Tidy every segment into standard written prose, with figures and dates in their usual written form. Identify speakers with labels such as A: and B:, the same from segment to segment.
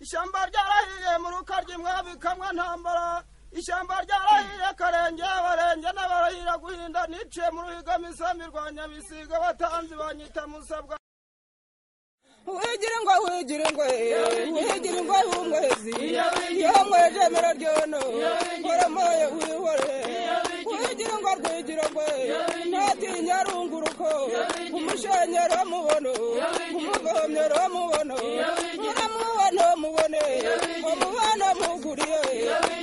A: Ishamba ryarahiye mu rukaryi mwabikamwa ntambara ishamba ryarahiye karenge abarenge n'abarahira guhinda niciye mu ruhiga misamirwanya bisiga batanzi banyita musabwa
B: wigire ingwe y'umwezi iyo mwejemera ryono koramoye wihore wigire ingwe ntatinya runguruko umushenyero mubono umuvomero mubono mubone umubana muguriye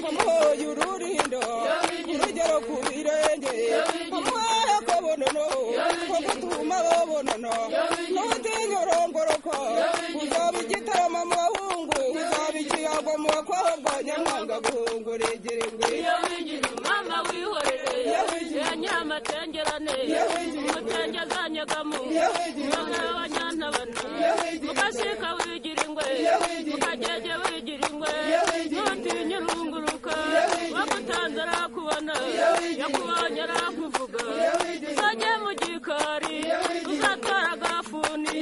B: umuhoye ururindo urugero ku birenge umuhaye kobonono ko gutuma bobonono n'utinya urongoroko uzaba igitarama mu bahungu uzaba ikiyago mu bakobwa nyamwanga guhungura igiringwe
C: mama wihorere ya nyamatengerane umutengezanyagamu umugara wa nyantabana mukasika wigiringwe mukajeje wigiringwe n'utinya urunguruka wagutanze arakubona yakubonye arakuvuga uzajye mu gikari uzatwara agafuni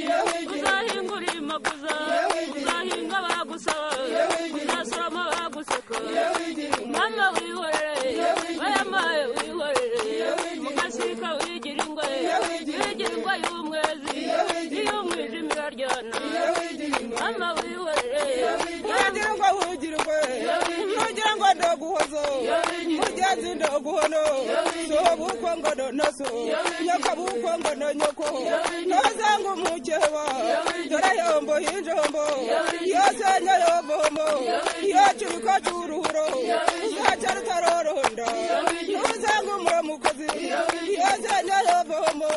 C: uzahingura imaguza uzahinga bagusaba uzasoroma baguseka mama wihorere bayamaye wihorere mukasika wigiringwe y'umwezi y'umwijimira ryana mama wihorere
B: wigirwe nugira ngo ndoguhozo mugenzi ndoguhono sobukwa ngo nonoso nyakabukwa ngo nonyoko nozanga umukeba dore yombo y'injombo yose nyayovomo yocurika cyuruhuro uzaca rutaroronda nozanga umuramukozi yose nyayovomo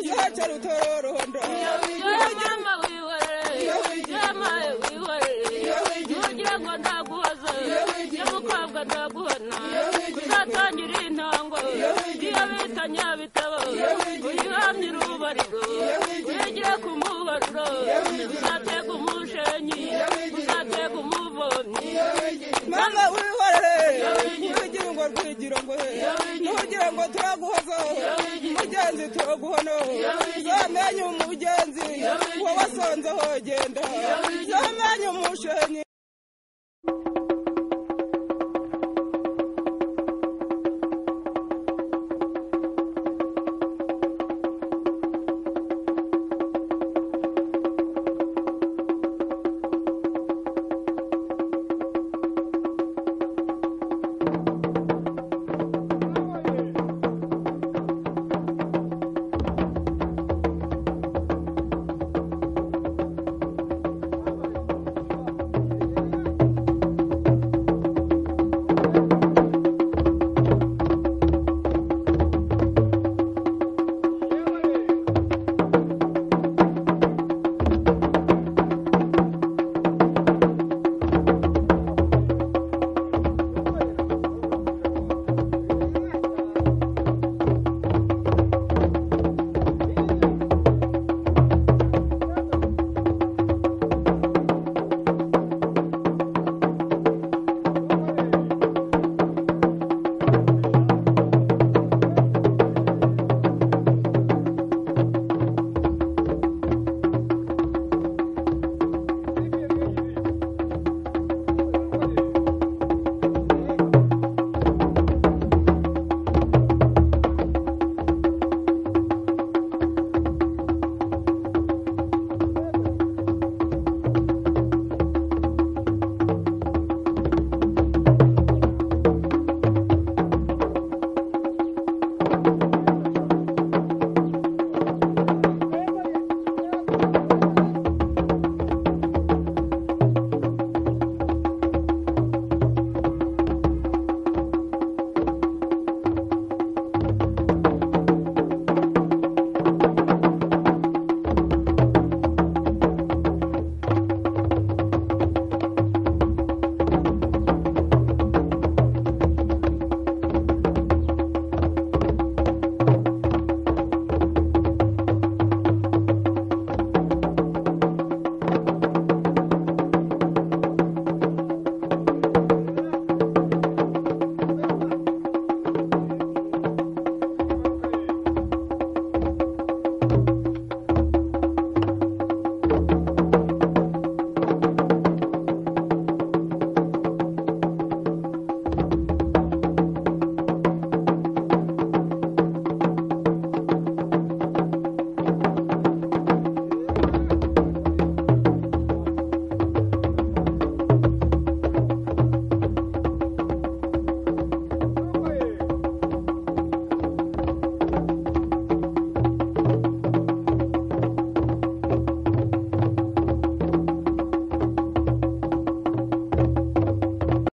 B: uzaca rutaroronda
C: mama wihorere nugira ngo ndaguhoza nyamukobwa ndaguhana uzatangira intango iyo bita nyabitabo uyihamye urubariro wigire ku mubaruro uzatega umushenyi uzatega umuvomyi
B: mama wihorere rwigire ngo nugira ngo turaguhoza mugenzi turaguhono zamenye umugenzi wabasonze hogenda zamenye umushenyi